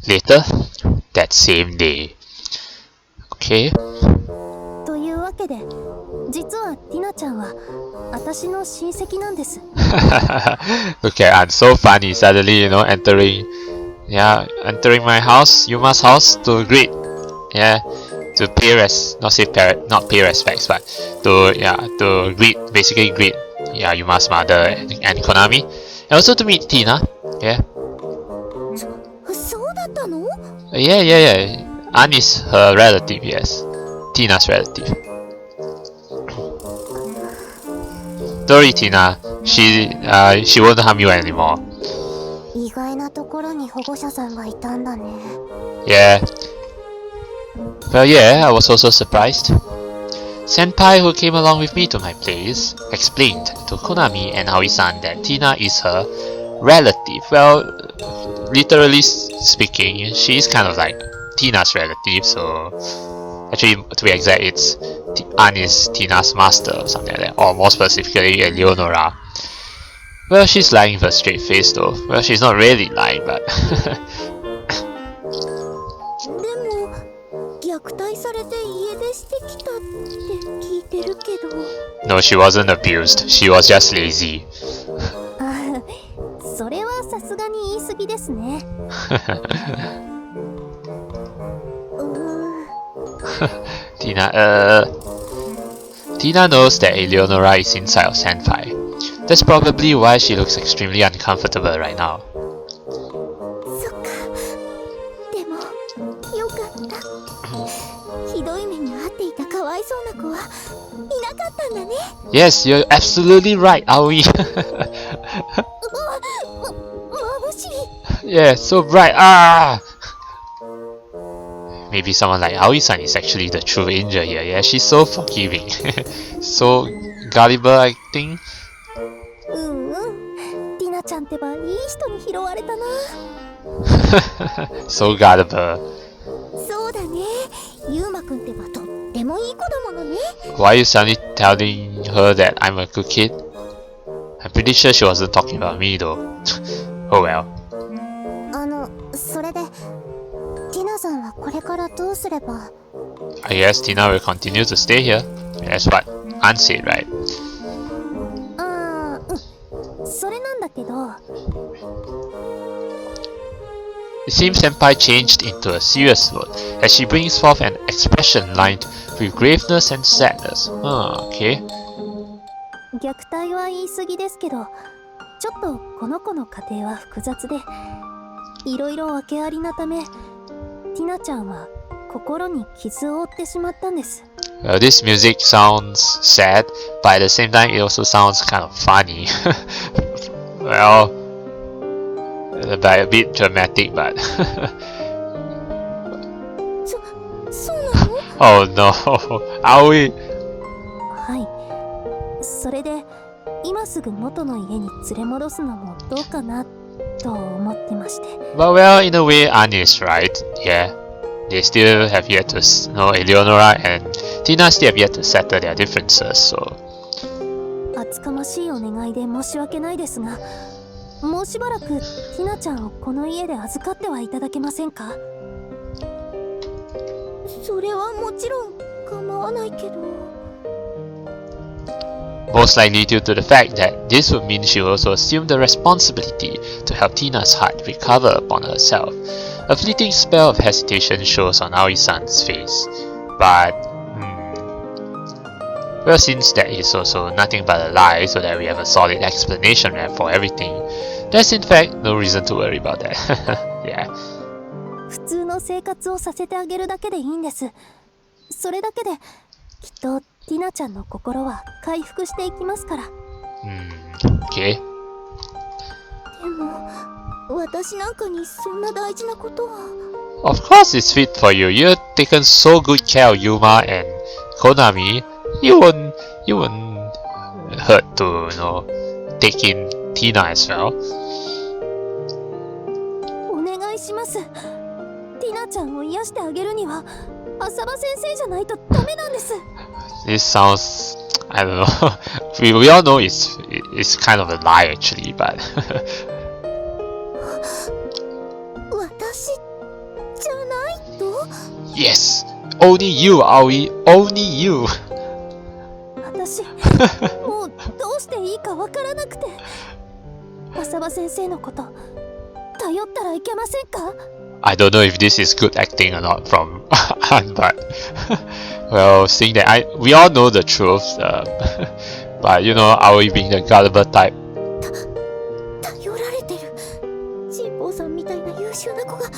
Later, that same day. Okay. というわけで、実はティナちゃんは私の親戚なんです。Okay, I'm so funny suddenly, entering my house, Yuma's house to greet, to pay not pay respects, but to basically greet, Yuma's mother and Konami, and also to meet Tina, そうだったの？ yeah. Ann is her relative, yes, Tina's relative. Don't worry, Tina, she won't harm you anymore. 意外なところに保護者さんがいたんだね。Yeah. Well, yeah, I was also surprised. Senpai, who came along with me to my place, explained to Konami and Aoi-san that Tina is her relative. Well, literally speaking, she is kind of like Tina's relative, so actually, to be exact, it's Ann is Tina's master or something like that, or more specifically, Eleonora. Well, she's lying with a straight face though. Well, she's not really lying, but でも虐待されて家出してきたって聞いてるけど。no, she wasn't abused. She was just lazy. あ、それはさすがに言い過ぎですね。Tina knows that Eleonora is inside of Senpai. That's probably why she looks extremely uncomfortable right now. そっか。でもよかった。ひどい目に遭っていたかわいそうな子はいなかったんだね。Yes, you're absolutely right, Aoi. 眩しい。Yeah, so bright. Ah! Maybe someone like Aoi-san is actually the true angel here. Yeah, she's so forgiving. So gullible, I think. ティナちゃんってばいい人に拾われたな。So gullible. そうだね。ユウマくんってばとってもいい子だものね。Why are you suddenly telling her that I'm a good kid? I'm pretty sure she wasn't talking about me though. Oh well. それでティナさんはこれからどうすれば？ I guess Tina will continue to stay here. That's what Ann said, right? それなんだけど。It seems Senpai changed into a serious mode as she brings forth an expression lined with graveness and sadness. Okay. 虐待は言い過ぎですけど、ちょっとこの子の家庭は複雑で、いろいろ訳ありなため、ティナちゃんは心に傷を負ってしまったんです。This music sounds sad, but at the same time it also sounds kind of funny. Well, a bit dramatic, but そうなの？ oh no, Aoi. はい。それで今すぐ元の家に連れ戻すのもどうかなと思ってまして。But well, in a way, Ann is right. Yeah, they still have yet to know Eleonora and Tina still have yet to settle their differences. So 厚かましいお願いで申し訳ないですが、もうしばらくティナちゃんをこの家で預かってはいただけませんか？それはもちろん構わないけど。most likely due to the fact that this would mean she will also assume the responsibility to help Tina's heart recover upon herself. A fleeting spell of hesitation shows on Aoi-san's face, but well, since that is also nothing but a lie, so that we have a solid explanation for everything, there's in fact no reason to worry about that. Yeah. 普通の生活をさせてあげるだけでいいんです。それだけできっとティナちゃんの心は回復していきますから。Okay. でも私なんかにそんな大事なことは。Of course it's fit for you. You've taken so good care of Yuma and Konami. You won't hurt to, take in Tina as well. お願いします。ティナちゃんを癒してあげるには浅場先生じゃないとダメなんです。This sounds, I don't know. we all know it's kind of a lie actually, but 私っ Yes! Only you, Aoi! Only you! 私もうどうしていいかわからなくて。浅場先生のこと頼ったらいけませんか？ I don't know if this is good acting or not from Han, but well, seeing that we all know the truth, but you know, Aoi being the gullible type. 頼られてる。神保さんみたいな優秀な子が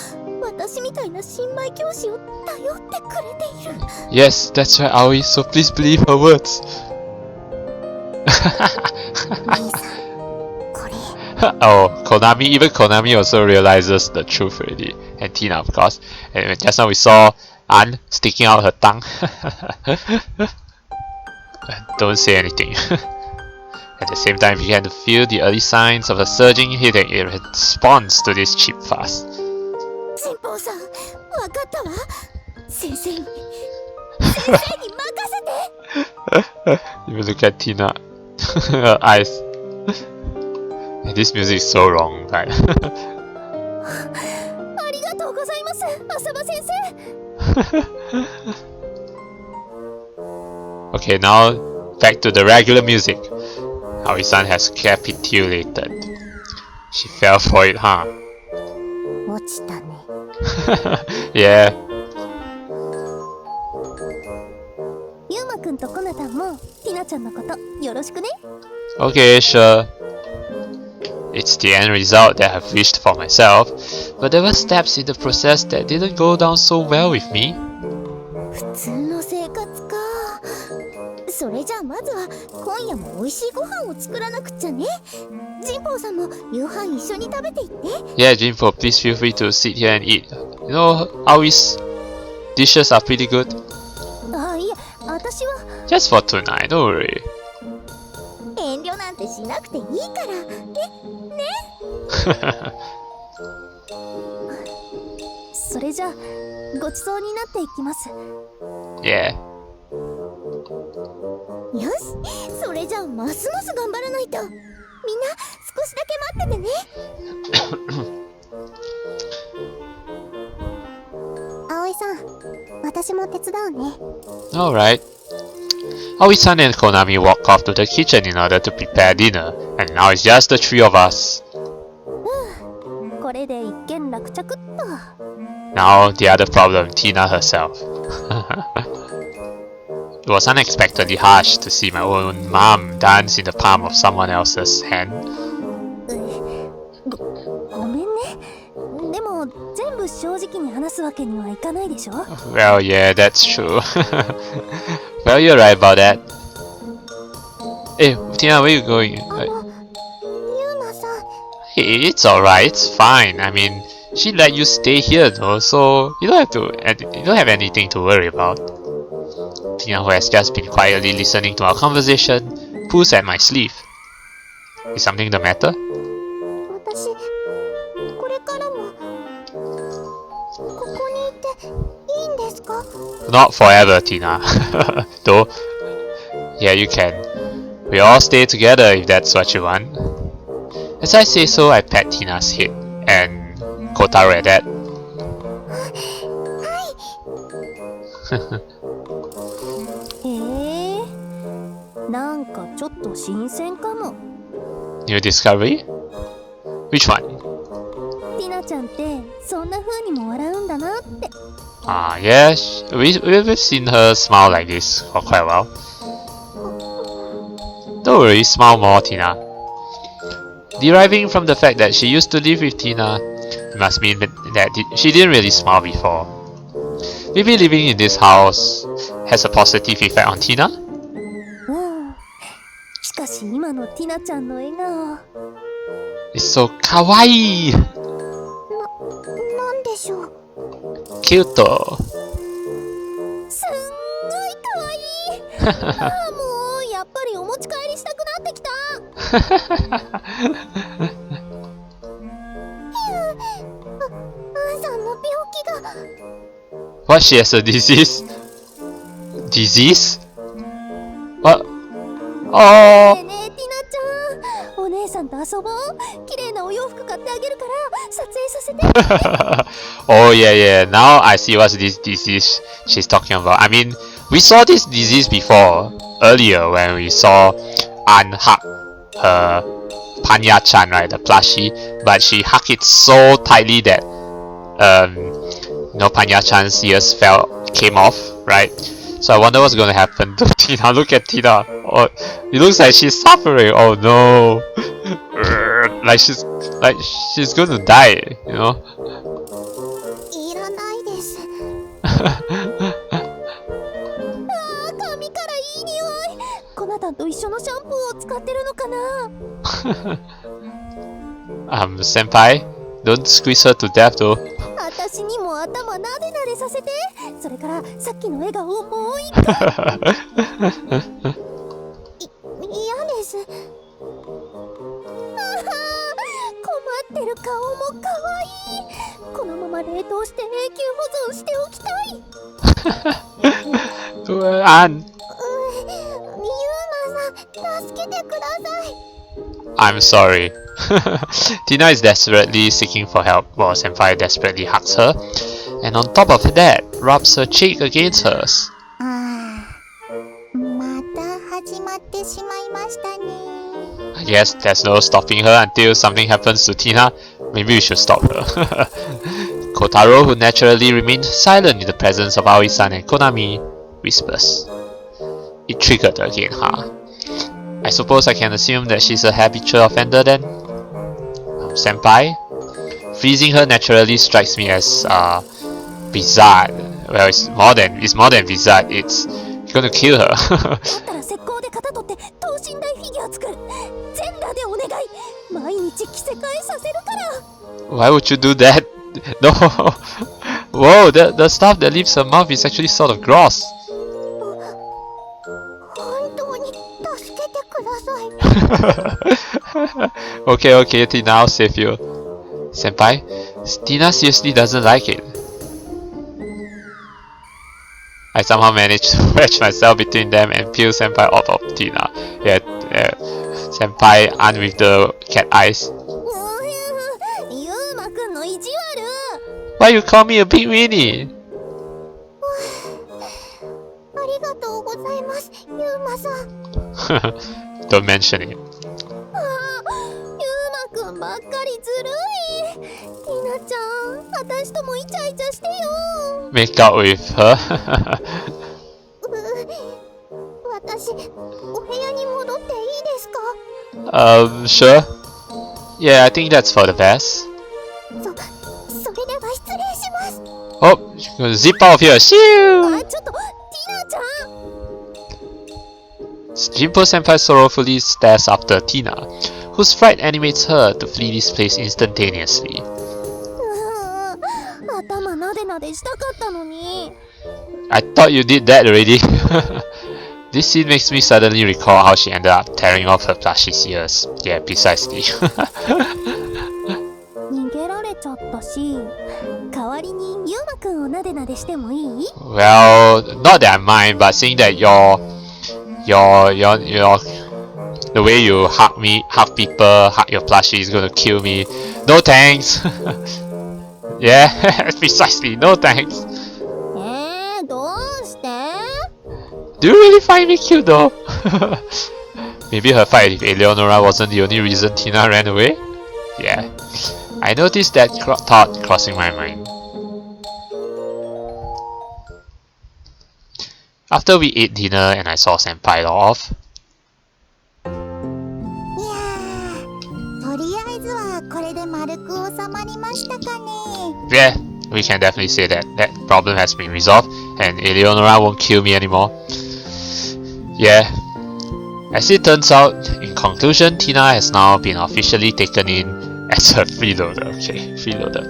私みたいな新米教師を頼ってくれている。 Yes, that's right, Aoi, so please believe her words. 兄さん、これ。Oh, even Konami also realizes the truth already. And Tina, of course. And just now we saw Ann sticking out her tongue. Don't say anything. At the same time, you can feel the early signs of a surging heat and it responds to this cheap fast. 神保さん、わかったわ。先生に任せて。Even look at Tina. Her eyes. And this music is so wrong, right? ありがとうございます、浅場先生。Okay, now back to the regular music. Aoi-san has capitulated. She fell for it, huh? 落ちたね。Yeah. ゆうまくんとコナタンもティナちゃんのことよろしくね。 Okay, sure. It's the end result that I've wished for myself, but there were steps in the process that didn't go down so well with me. 普通の生活か。それじゃあまずは今夜も美味しいご飯を作らなくっちゃね。神保さんも夕飯一緒に食べていって。 Yeah, Jinpo, please feel free to sit here and eat. You know, Aoi's dishes are pretty good. あ、いえ、私は Just for tonight, don't worry. 遠慮なんてしなくていいからね。それじゃあごちそうになっていきます。 Yeah. よし、それじゃあますます頑張らないと。みんな少しだけ待っててね。葵さん、私も手伝うね。 Alright. Aoi-san and Konami walk off to the kitchen in order to prepare dinner, and now it's just the three of us. これで一件落着っと。 Now, the other problem, Tina herself. It was unexpectedly harsh to see my own mom dance in the palm of someone else's hand. ごめんね。でも全部正直に話すわけにはいかないでしょ。 Well, yeah, that's true. Well, you're right about that. Hey, Tina, where you going? ゆうまさん。 Hey, it's alright, it's fine. I mean, she let you stay here though, so you don't have anything to worry about. Tina, who has just been quietly listening to our conversation, pulls at my sleeve. Is something the matter? 私、これからもここにいていいんですか？ Not forever, Tina. Though, yeah, you can. We all stay together if that's what you want. As I say so, I pat Tina's head, and Kotaro at that. なんかちょっと新鮮かも。 New discovery? Which one? ティナちゃんってそんな風にも笑うんだなって。 Yeah, we've seen her smile like this for quite a while. Don't worry, smile more, Tina. Deriving from the fact that she used to live with Tina, it must mean that she didn't really smile before. Maybe living in this house has a positive effect on Tina? しかし今のティナちゃんの笑顔。 It's so kawaii! なんでしょう。 Cute! すんごい可愛い。もうやっぱりお持ち帰りしたくなってきた。アンさんの病気が。 What, she has a disease? Disease? What? Oh! ねえねえティナちゃん、お姉さんと遊ぼう。綺麗なお洋服買ってあげるから撮影させて。Oh yeah, yeah. Now I see what this disease she's talking about. I mean, we saw this disease before earlier when we saw Anne hug her Panya-chan, right, the plushie, but she hugged it so tightly that Panya-chan's ears came off, right? So I wonder what's gonna happen to Tina. Look at Tina. Oh, it looks like she's suffering. Oh no. like she's gonna die, you know? いらないです。髪からいい匂い。コナタンと一緒のシャンプーを使ってるのかな。Senpai, don't squeeze her to death though. 私にも頭なでなでさせて。それからさっきの笑顔をもう一回。嫌です。困ってる顔も可愛い。このまま冷凍して永久保存しておきたい。Anne. ユーマさん、助けてください。I'm sorry. Tina is desperately seeking for help while Senpai desperately hugs her, and on top of that, rubs her cheek against hers. また始まってしまいましたね。I guess there's no stopping her until something happens to Tina. Maybe we should stop her. Kotaro, who naturally remained silent in the presence of Aoi-san and Konami, whispers. It triggered her again, huh? I suppose I can assume that she's a habitual offender then? Senpai? Freezing her naturally strikes me as bizarre. Well, it's more than bizarre. It's gonna kill her. Why would you do that? No! Whoa, the stuff that leaves her mouth is actually sort of gross. Okay, Tina, I'll save you. Senpai, Tina seriously doesn't like it. I somehow managed to wedge myself between them and peel Senpai off of Tina. Yeah, Senpai, Anne with the cat eyes. Why you call me a big weenie? Don't mention it. Make out with her. Sure. Yeah, I think that's for the best. Oh, she's gonna zip out of here. Shoo! Jinpo Senpai sorrowfully stares after Tina, whose fright animates her to flee this place instantaneously. I thought you did that already. This scene makes me suddenly recall how she ended up tearing off her plushie's ears. Yeah, precisely. Well, not that I mind, but seeing that the way you hug people, hug your plushie is gonna kill me. No thanks. Yeah, precisely, no thanks. Do you really find me cute though? Maybe her fight with Eleonora wasn't the only reason Tina ran away? Yeah, I noticed that thought crossing my mind. After we ate dinner and I saw Senpai off, yeah, we can definitely say that problem has been resolved and Eleonora won't kill me anymore. Yeah, as it turns out, in conclusion, Tina has now been officially taken in as a freeloader. Okay, freeloader.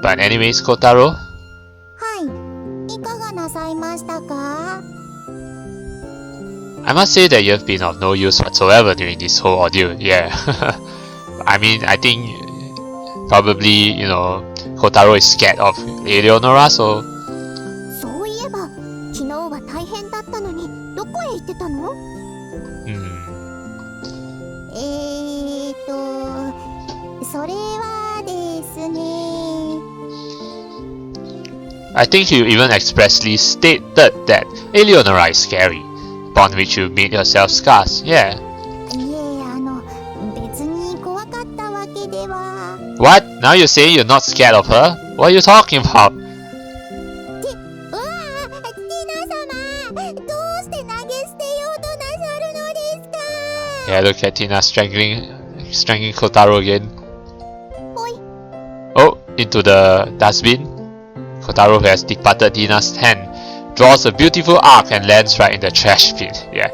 But anyways, Kotaro? I must say that you have been of no use whatsoever during this whole ordeal, yeah. I mean, I think probably, Kotaro is scared of Eleonora, so... それはですね。I think you even expressly stated that Eleonora is scary, upon which you made yourself scarce. Yeah. いえ、別に怖かったわけでは。What? Now you say you're not scared of her? What are you talking about? うわあ、ティナ様、どうして投げ捨てようとなさるのですか。 Yeah, look at Tina strangling Kotaro again. おい。 Oh, into the dustbin. Kotaro, who has departed Tina's hand, draws a beautiful arc and lands right in the trash bin. Yeah.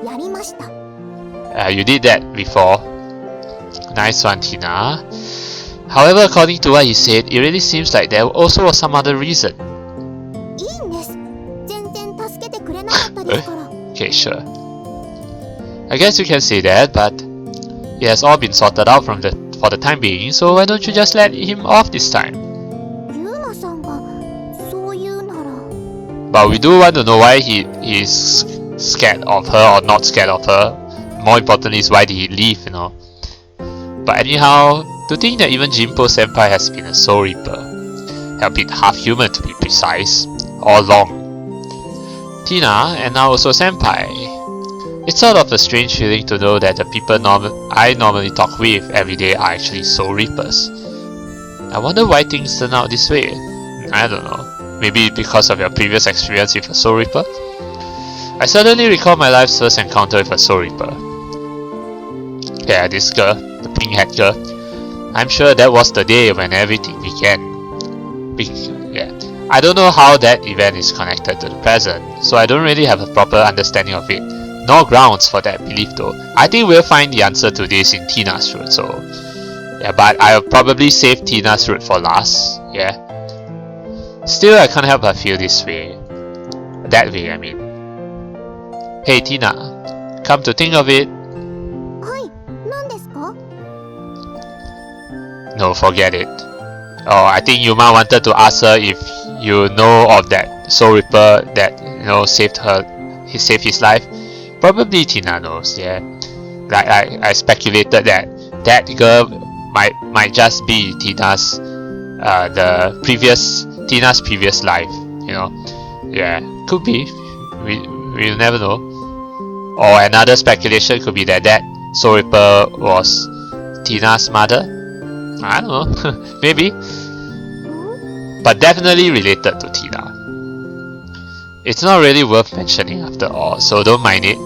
やりました。You did that before. Nice one, Tina. However, according to what you said, it really seems like there also was some other reason. いいんです。全然助けてくれなかったですから。Okay, sure. I guess you can say that, but it has all been sorted out for the time being, so why don't you just let him off this time? ユーマさんがそう言うなら。But we do want to know why he is scared of her or not scared of her. More importantly is why did he leave, you know. But anyhow, to think that even Jinpo Senpai has been a Soul Reaper, albeit half human to be precise, all along. Tina, and now also Senpai. It's sort of a strange feeling to know that the people I normally talk with every day are actually Soul Reapers. I wonder why things turn out this way. I don't know. Maybe because of your previous experience with a Soul Reaper? I suddenly recall my life's first encounter with a Soul Reaper. Yeah, this girl, the pink-haired girl. I'm sure that was the day when everything began. Yeah. I don't know how that event is connected to the present, so I don't really have a proper understanding of it. No grounds for that belief though. I think we'll find the answer to this in Tina's route, so... Yeah, but I'll probably save Tina's route for last, yeah. Still, I can't help but feel this way. That way, I mean. Hey Tina, come to think of it... はい、何ですか? No, forget it. Oh, I think Yuma wanted to ask her if you know of that Soul Reaper that, you know, saved his life. Probably Tina knows, yeah. Like I speculated that that girl might just be Tina's Tina's previous life, you know. Yeah, could be. We'll never know. Or another speculation could be that Soul Reaper was Tina's mother. I don't know. Maybe. But definitely related to Tina. It's not really worth mentioning after all, so don't mind it.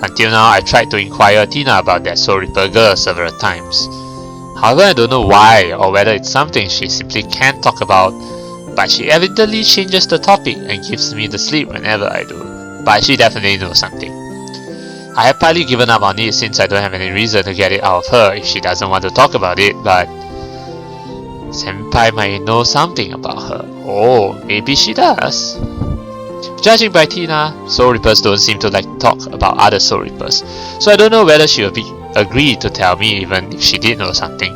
Until now, I tried to inquire Tina about that Soul Reaper girl several times. However, I don't know why, or whether it's something she simply can't talk about, but she evidently changes the topic and gives me the sleep whenever I do. But she definitely knows something. I have partly given up on it since I don't have any reason to get it out of her if she doesn't want to talk about it, but... Senpai might know something about her. Oh, maybe she does. Judging by Tina, Soul Reapers don't seem to like to talk about other Soul Reapers, so I don't know whether she will agree to tell me even if she did know something.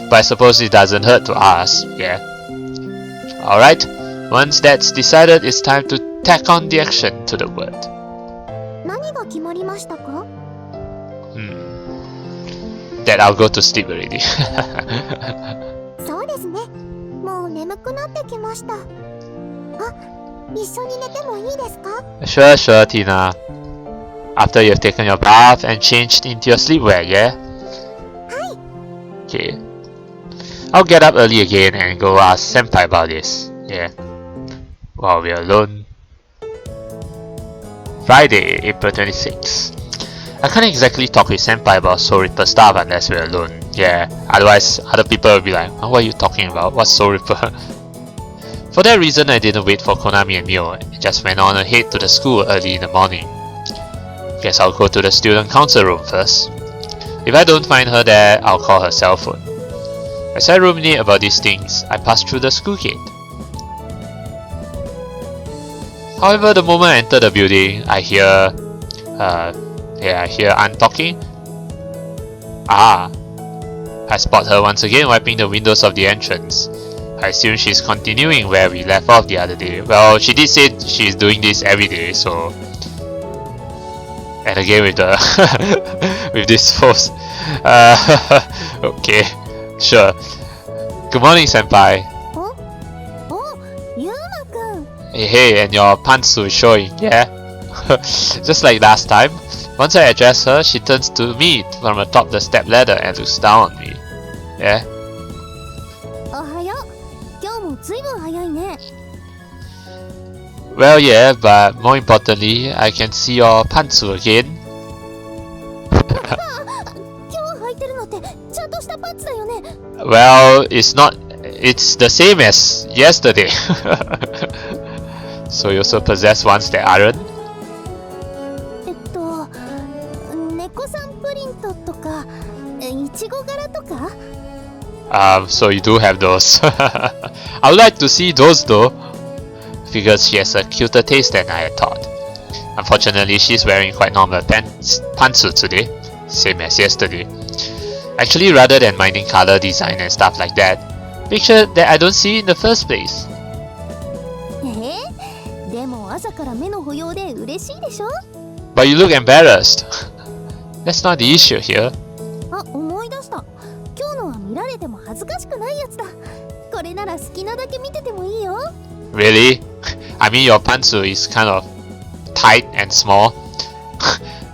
But I suppose it doesn't hurt to ask, yeah. Alright, once that's decided, it's time to tack on the action to the word. 何が決まりましたか? That I'll go to sleep already. そうですね。もう眠くなってきました。あ、一緒に寝てもいいですか? Sure, Tina. After you've taken your bath and changed into your sleepwear, yeah? はい。 Okay. I'll get up early again and go ask Senpai about this. Yeah. While we're alone. Friday, April 26th. I can't exactly talk with Senpai about Soul Reaper stuff unless we're alone. Yeah, otherwise other people will be like, oh, what are you talking about? What's Soul Reaper? For that reason, I didn't wait for Konami and Mio and just went on ahead to the school early in the morning. Guess I'll go to the student council room first. If I don't find her there, I'll call her cell phone. As I ruminate about these things, I pass through the school gate. However, the moment I enter the building, I hear Ann talking. Ah, I spot her once again wiping the windows of the entrance. I assume she's continuing where we left off the other day. Well, she did say she's doing this every day, so... And again with the with this pose. Okay, sure. Good morning, senpai. お、ユーマくん。 Hey, hey, and your pantsu is showing, yeah? Just like last time, once I address her, she turns to me from atop the step ladder and looks down on me. Yeah? おはよう。今日もずいぶん早いね。 Well, yeah, but more importantly, I can see your pantsu again. 今日履いてるのってちゃんとしたパンツだよね。 Well, it's not. It's the same as yesterday. So you also possess ones that aren't? 猫さんプリントとか、いちご柄とか。 So you do have those. I would like to see those though. Figures she has a cuter taste than I had thought. Unfortunately, she's wearing quite normal pantsu today, same as yesterday. Actually, rather than minding color design and stuff like that, picture that I don't see in the first place. でも朝から目の保養で嬉しいでしょ？ But you look embarrassed. That's not the issue here. あ、思い出した。今日のは見られても恥ずかしくないやつだ。これなら好きなだけ見ててもいいよ。 Really? I mean, your pantsu is kind of tight and small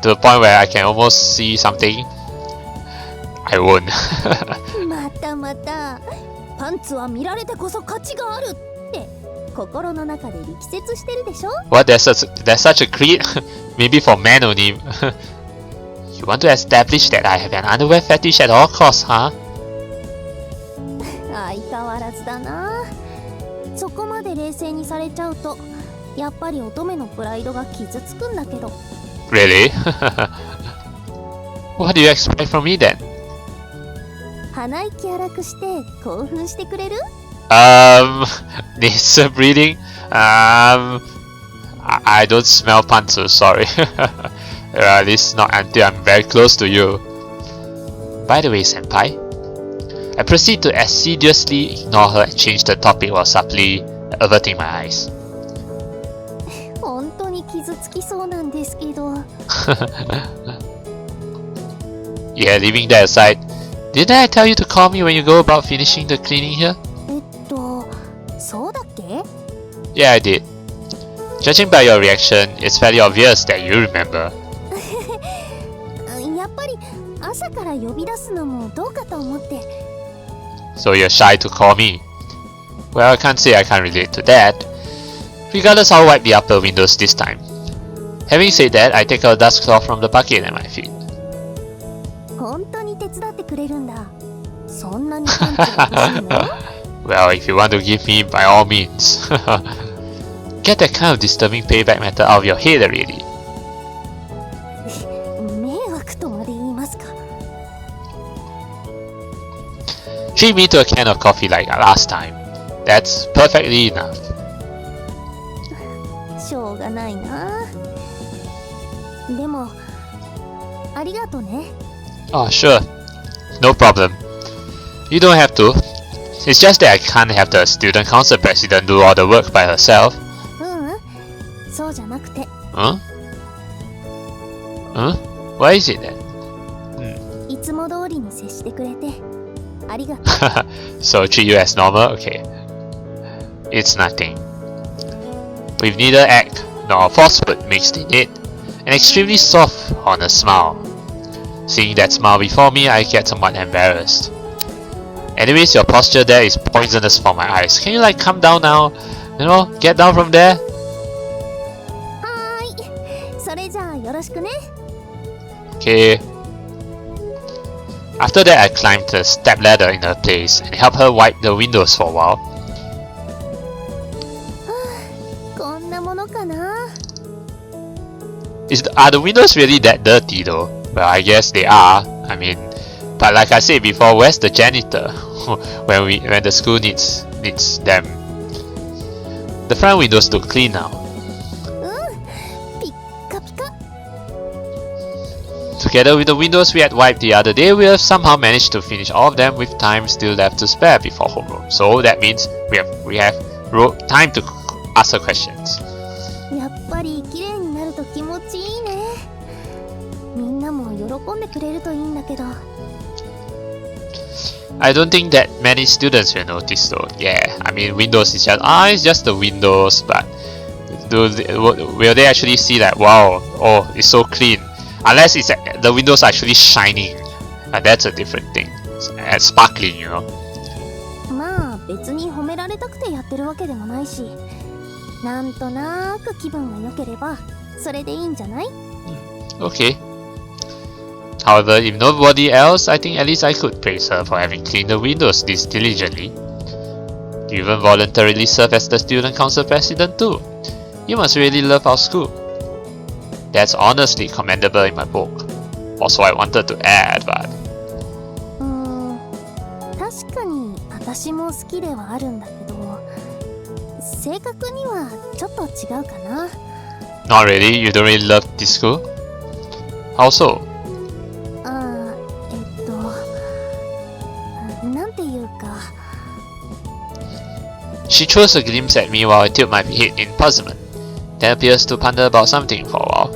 to the point where I can almost see something. I won't. またまた。パンツは見られてこそ価値があるって心の中で力説してるでしょ？ What? There's such a creed? Maybe for men only. You want to establish that I have an underwear fetish at all costs, huh? 相変わらずだな。そこまで冷静にされちゃうとやっぱり乙女のプライドが傷つくんだけど。 Really? What do you expect from me then? 鼻息荒くして興奮してくれる？ Nasal breathing? I don't smell pantsu, sorry. Or at least not until I'm very close to you. By the way, senpai, I proceed to assiduously ignore her and change the topic while subtly averting my eyes. 本当に傷つきそうなんですけど。 Yeah, leaving that aside, didn't I tell you to call me when you go about finishing the cleaning here? そうだっけ？ Yeah, I did. Judging by your reaction, it's fairly obvious that you remember. やっぱり朝から呼び出すのもどうかと思って。 So you're shy to call me? Well, I can't say I can't relate to that. Regardless, I'll wipe the upper windows this time. Having said that, I take out a dust cloth from the bucket at my feet. 本当に手伝ってくれるんだ。そんなにパンツが欲しいの？ Well, if you want to give me, by all means. Get that kind of disturbing payback method out of your head already. 迷惑とまで言いますか。 Treat me to a can of coffee like last time. That's perfectly enough. しょうがないな。でもありがとね。 Oh, sure. No problem. You don't have to. It's just that I can't have the student council president do all the work by herself. そうじゃなくて。 Huh? Huh? What is it then? いつも通りに接してくれてありがとう。 So treat you as normal? Okay. It's nothing. With neither act nor falsehood mixed in it, an extremely soft, honest smile. Seeing that smile before me, I get somewhat embarrassed. Anyways, your posture there is poisonous for my eyes. Can you like come down now? You know, get down from there? はーい。それじゃあよろしくね。 Okay. After that, I climbed the step ladder in her place and helped her wipe the windows for a while. こんなものかな。 Are the windows really that dirty though? Well, I guess they are. I mean, but like I said before, where's the janitor when the school needs them? The front windows look clean now. ピッカピカ。 Together with the windows we had wiped the other day, we have somehow managed to finish all of them with time still left to spare before homeroom. So that means we have time to ask her questions. やっぱり綺麗になると気持ちいいね。みんなも喜んでくれるといいんだけど。I don't think that many students will notice though. Yeah, I mean Windows is it's just the Windows, but will they actually see that? Wow, oh, it's so clean. Unless it's the Windows actually shining, and that's a different thing. And sparkling, you know. まあ別に褒められたくてやってるわけでもないし、なんとなく気分が良ければそれでいいんじゃない？ Okay. However, if nobody else, I think at least I could praise her for having cleaned the windows this diligently. You even voluntarily serve as the student council president too. You must really love our school. That's honestly commendable in my book. Also, I wanted to add, but... 確かに私も好きではあるんだけど、正確にはちょっと違うかな。Not really? You don't really love this school? How so? なんていうか。She throws a glimpse at me while I tilt my head in puzzlement, then appears to ponder about something for a while.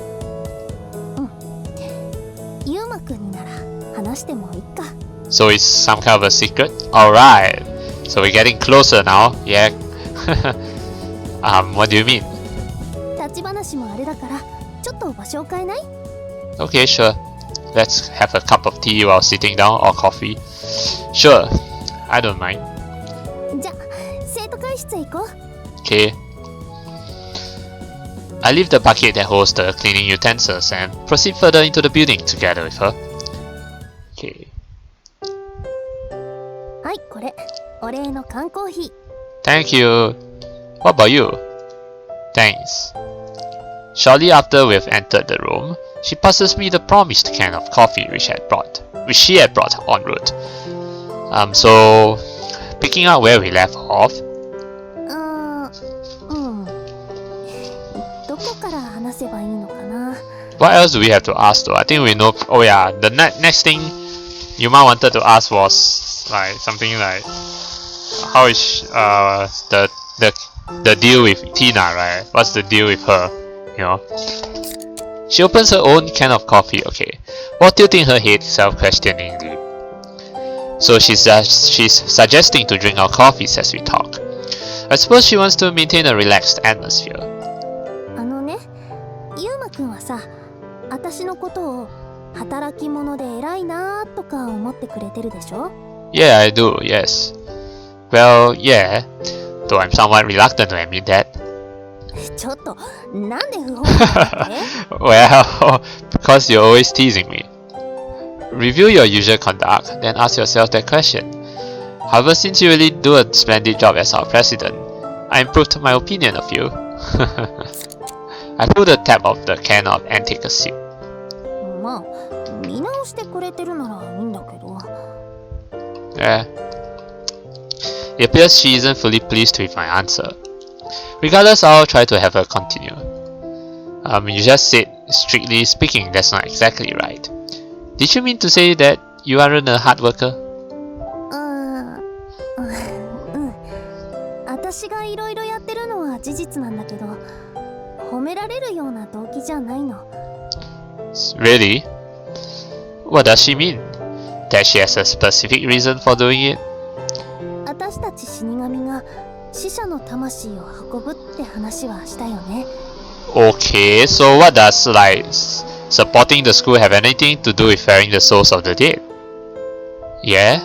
ユーマくんになら話してもいいか。So it's some kind of a secret? Alright. So we're getting closer now, yeah. What do you mean? 立ち話もあれだから、ちょっと場所を変えない？ Okay, sure. Let's have a cup of tea while sitting down, or coffee. Sure, I don't mind. じゃ、生徒会室へ行こう。Okay. I leave the bucket that holds the cleaning utensils and proceed further into the building together with her. Okay. はい、これ。お礼の缶コーヒー。Thank you. What about you? Thanks. Shortly after we have entered the room, she passes me the promised can of coffee which she had brought en route. So picking up where we left off. どこから話せばいいのかな。What else do we have to ask though? I think we know. Oh yeah, the next thing Yuma wanted to ask was like something like, how is the deal with Tina, right? What's the deal with her? You know. She opens her own can of coffee. Okay, while tilting her head self-questioningly. So she's suggesting to drink our coffees as we talk. I suppose she wants to maintain a relaxed atmosphere. ユーマくんはさ、私のことを働き者で偉いなーとか思ってくれてるでしょ？ Yeah, I do. Yes. Well, yeah. Though I'm somewhat reluctant to admit that. ちょっと、なんで不本意だって？ Well, because you're always teasing me. Review your usual conduct, then ask yourself that question. However, since you really do a splendid job as our president, I improved my opinion of you. I pull the tab of the can off and take a sip. まあ、見直してくれてるならいいんだけど。Yeah. It appears she isn't fully pleased with my answer. Regardless, I'll try to have her continue. You just said, strictly speaking, that's not exactly right. Did you mean to say that you aren't a hard worker? 私がいろいろやってるのは事実なんだけど、褒められるような動機じゃないの。Really? What does she mean? That she has a specific reason for doing it? 私たち死神が死者の魂を運ぶって話はしたよね。Okay, so what does supporting the school have anything to do with ferrying the souls of the dead? Yeah?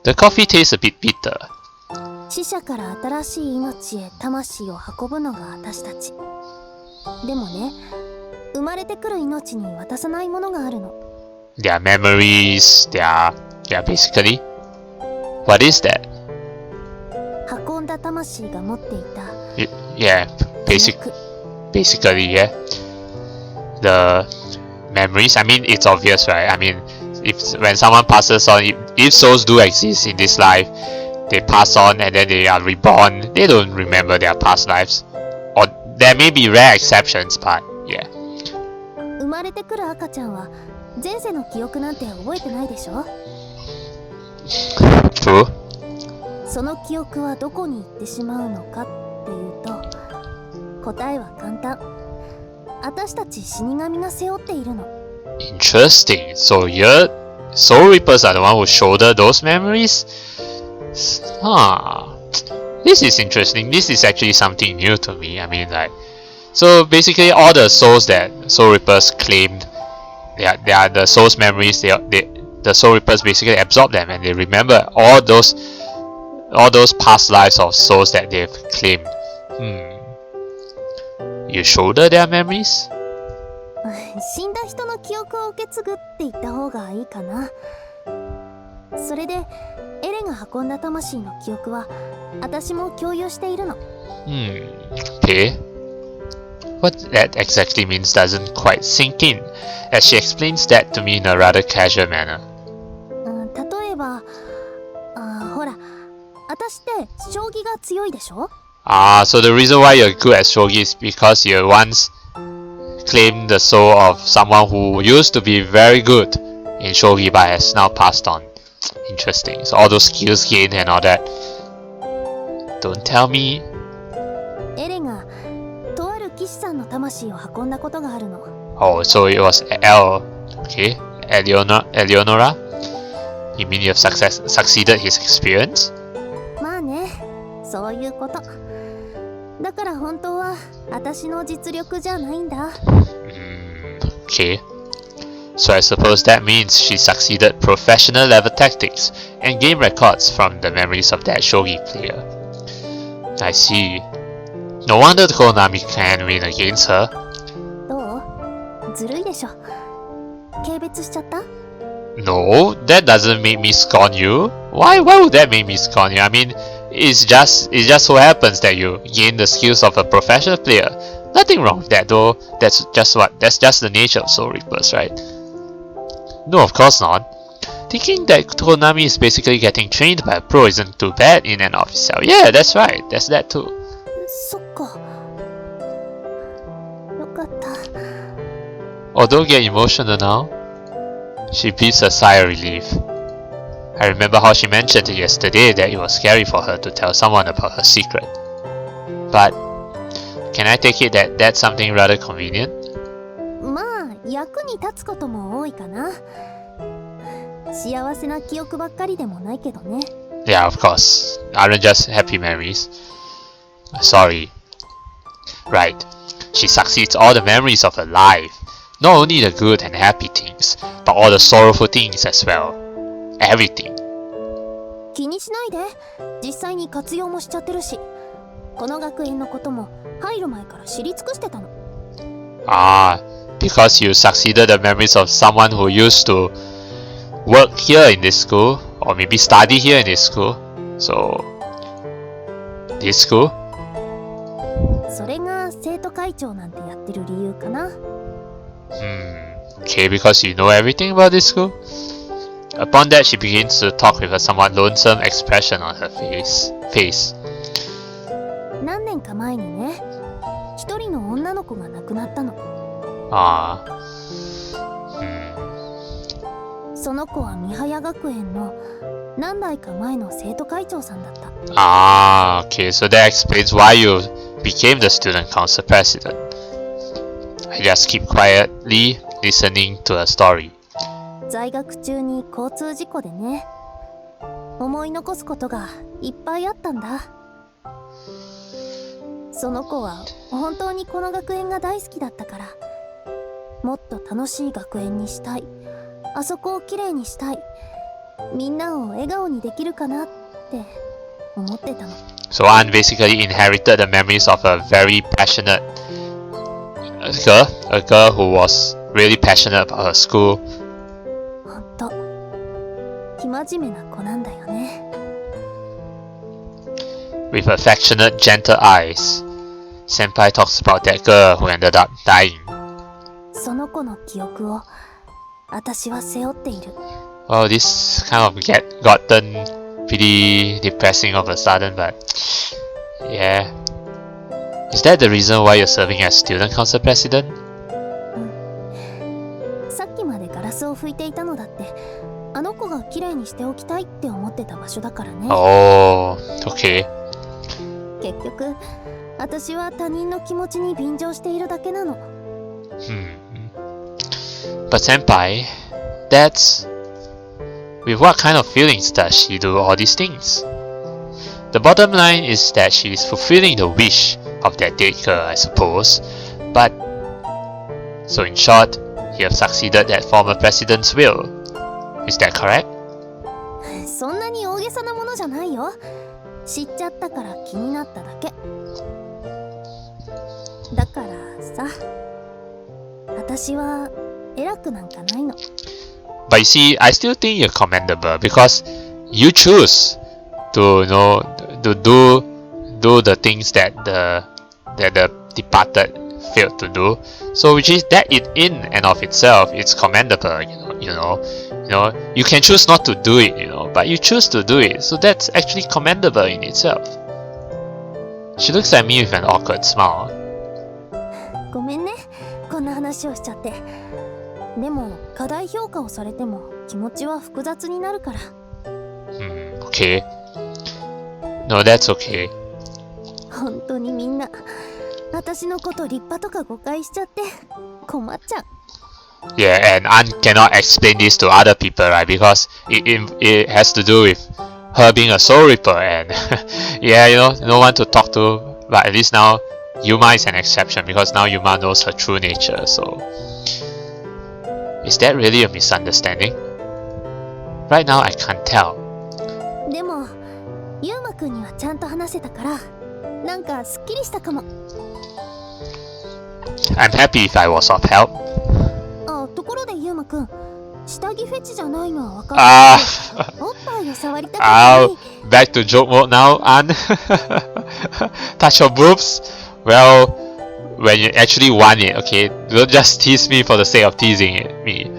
The coffee tastes a bit bitter. 死者から新しい命へ魂を運ぶのが私たち。でもね、生まれてくる命に渡さないものがあるの。Their memories, their basically. What is that? 運んだ魂が持っていた。Yeah, basically, yeah. The memories, I mean, it's obvious, right? I mean, when someone passes on, if souls do exist in this life, they pass on and then they are reborn, they don't remember their past lives. Or there may be rare exceptions, but yeah. 生まれてくる赤ちゃんは前世の記憶なんて覚えてないでしょ？ True. その記憶はどこに行ってしまうのかっていうと、答えは簡単。私たち死神が背負っているの。Interesting. So your Soul Reapers are the one who shoulder those memories? Huh. This is interesting. This is actually something new to me. I mean, like, so basically all the souls that Soul Reapers claimed, they are the souls memories. The Soul Reapers basically absorb them and they remember all those past lives of souls that they've claimed. You shoulder their memories? 死んだ人の記憶を受け継ぐって言った方がいいかな。それでエレが運んだ魂の記憶は私も共有しているの。Okay. What that exactly means doesn't quite sink in, as she explains that to me in a rather casual manner. 例えば、ほら、私って将棋が強いでしょ？ So the reason why you're good at shogi is because you once claimed the soul of someone who used to be very good in shogi but has now passed on. Interesting. So all those skills gained and all that. Don't tell me. エレがとある騎士さんの魂を運んだことがあるの。Oh, so it was okay, Eleonora? You mean you've succeeded his experience? まあね、そういうこと。だから本当は私の実力じゃないんだ。Okay. So I suppose that means she succeeded professional level tactics and game records from the memories of that shogi player. I see. No wonder Konami can win against her. どう？ずるいでしょ。軽蔑しちゃった？ No, that doesn't make me scorn you. Why would that make me scorn you? I mean, it just so happens that you gain the skills of a professional player. Nothing wrong with that though. That's just the nature of Soul Reapers, right? No, of course not. Thinking that Konami is basically getting trained by a pro isn't too bad in and of itself. Yeah, that's right. That's that too. そっか。よかった。 Oh, don't get emotional now. She breathes a sigh of relief. I remember how she mentioned yesterday that it was scary for her to tell someone about her secret. But can I take it that that's something rather convenient? まあ、役に立つことも多いかな。幸せな記憶ばっかりでもないけどね。Yeah, of course. Aren't just happy memories. Sorry. Right. She succeeds all the memories of her life. Not only the good and happy things, but all the sorrowful things as well. Everything. 気にしないで。実際に活用もしちゃってるし。この学園のことも入る前から知り尽くしてたの。Because you succeeded the memories of someone who used to work here in this school, or maybe study here in this school. So, this school? それが生徒会長なんてやってる理由かな。Okay, because you know everything about this school? Upon that, she begins to talk with a somewhat lonesome expression on her face. 何年か前にね、一人の女の子が亡くなったの。その子はミハヤ学園の何代か前の生徒会長さんだった。Okay, so that explains why you became the student council president. I just keep quietly listening to her story. 在学中に交通事故でね、思い残すことがいっぱいあったんだ。その子は本当にこの学園が大好きだったから、もっと楽しい学園にしたい、あそこをきれいにしたい、みんなを笑顔にできるかなって思ってたの。So Anne basically inherited the memories of a very passionate girl, a girl who was really passionate about her school. ほんと、生真面目な子なんだよね。With affectionate, gentle eyes, Senpai talks about that girl who ended up dying. その子の記憶を私は背負っている。Well, this kind of gotten pretty depressing all of a sudden, but yeah. Is that the reason why you're serving as student council president? さっきまでガラスを拭いていたのだって、あの子がきれいにしておきたいって思ってた場所だからね。Oh, okay. 結局、私は他人の気持ちに便乗しているだけなの。But senpai, that's... with what kind of feelings does she do all these things? The bottom line is that she is fulfilling the wish of that dead girl, I suppose. But... so in short, you have succeeded that former president's will. Is that correct? そんなに大げさなものじゃないよ。知っちゃったから気になっただけ。だからさ、私は偉くなんかないの。But you see, I still think you're commendable because you choose to do the things that the departed failed to do. So which is that in and of itself, it's commendable. You can choose not to do it, but you choose to do it. So that's actually commendable in itself. She looks at me with an awkward smile. ごめんね、こんな話をしちゃって。でも過大評価をされても気持ちは複雑になるから。Okay. No, that's okay. 本当にみんな私のこと立派とか誤解しちゃって困っちゃう。Yeah, and Ann cannot explain this to other people, right? Because it has to do with her being a soul reaper, and yeah, no one to talk to. But at least now Yuma is an exception because now Yuma knows her true nature. So, is that really a misunderstanding? Right now, I can't tell. でも、ユウマくんにはちゃんと話せたから、なんかすっきりしたかも。I'm happy if I was of help. あ、ところでユウマくん、下着フェチじゃないのはわかるけど、おっぱいを触りたくない。Back to joke mode now, Ann. Touch your boobs? Well, when you actually want it, okay? Don't just tease me for the sake of teasing me.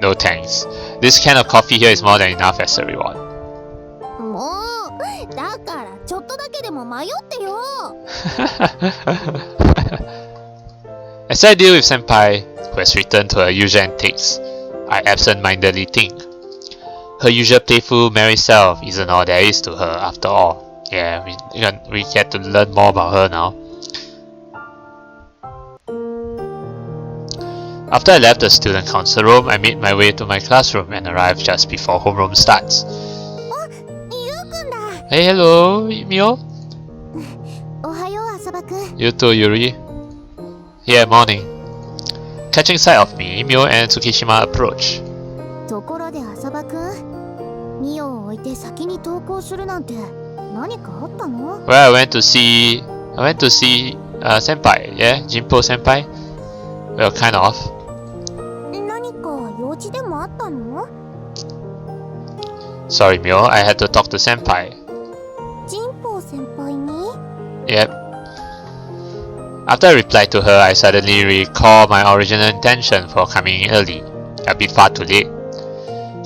No thanks. This can of coffee here is more than enough as a reward. もう、だからちょっとだけでも迷ってよ。As I deal with Senpai, who has returned to her usual antics, I absent-mindedly think. Her usual playful, merry self isn't all there is to her after all. Yeah, we get to learn more about her now. After I left the student council room, I made my way to my classroom and arrived just before homeroom starts. Hey, hello, Mio. You too, Yuri. Yeah, morning. Catching sight of me, Mio and Tsukishima approach. ところで浅場くん、ミオを置いて先に登校するなんて何かあったの？ Well, I went to see senpai, yeah, Jinpo senpai. Well, kind of. 何か用事でもあったの？ Sorry, Mio, I had to talk to senpai. ジンポウ先輩に？ Yep. After I replied to her, I suddenly recalled my original intention for coming in early, a bit far too late.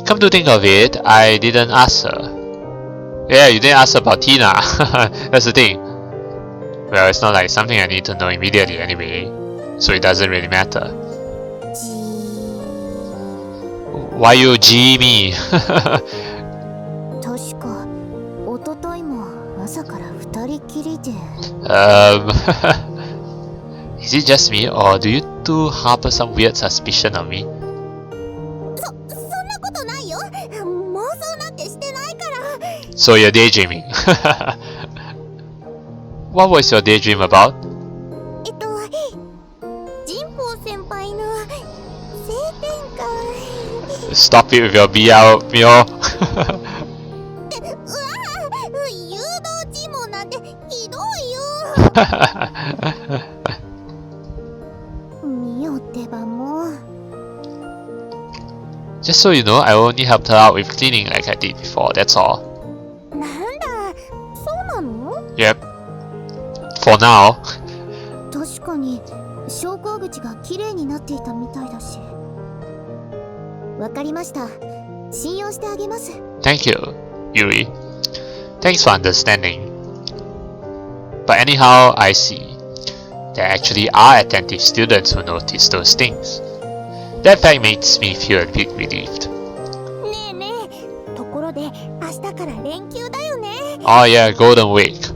Come to think of it, I didn't ask her. Yeah, you didn't ask about Tina. That's the thing. Well, it's not like something I need to know immediately anyway, so it doesn't really matter. Why you G me? 確か、おとといも朝から二人きりで。Is it just me, or do you two harbor some weird suspicion of me? そんなことないよ。妄想なんてしてないから。So you're daydreaming. What was your daydream about? ジンポウ先輩の性転換。Stop it with your BL, Mio. 誘導尋問なんてひどいよ。Just so you know, I only helped her out with cleaning like I did before, that's all. なんだ、そうなの？ Yep. For now. 確かに、昇降口が綺麗になっていたみたいだし。わかりました。信用してあげます。Thank you, Yuri. Thanks for understanding. But anyhow, I see. There actually are attentive students who notice those things. That fact makes me feel a bit relieved. ねえねえ、ところで明日から連休だよね。Oh yeah, Golden Week.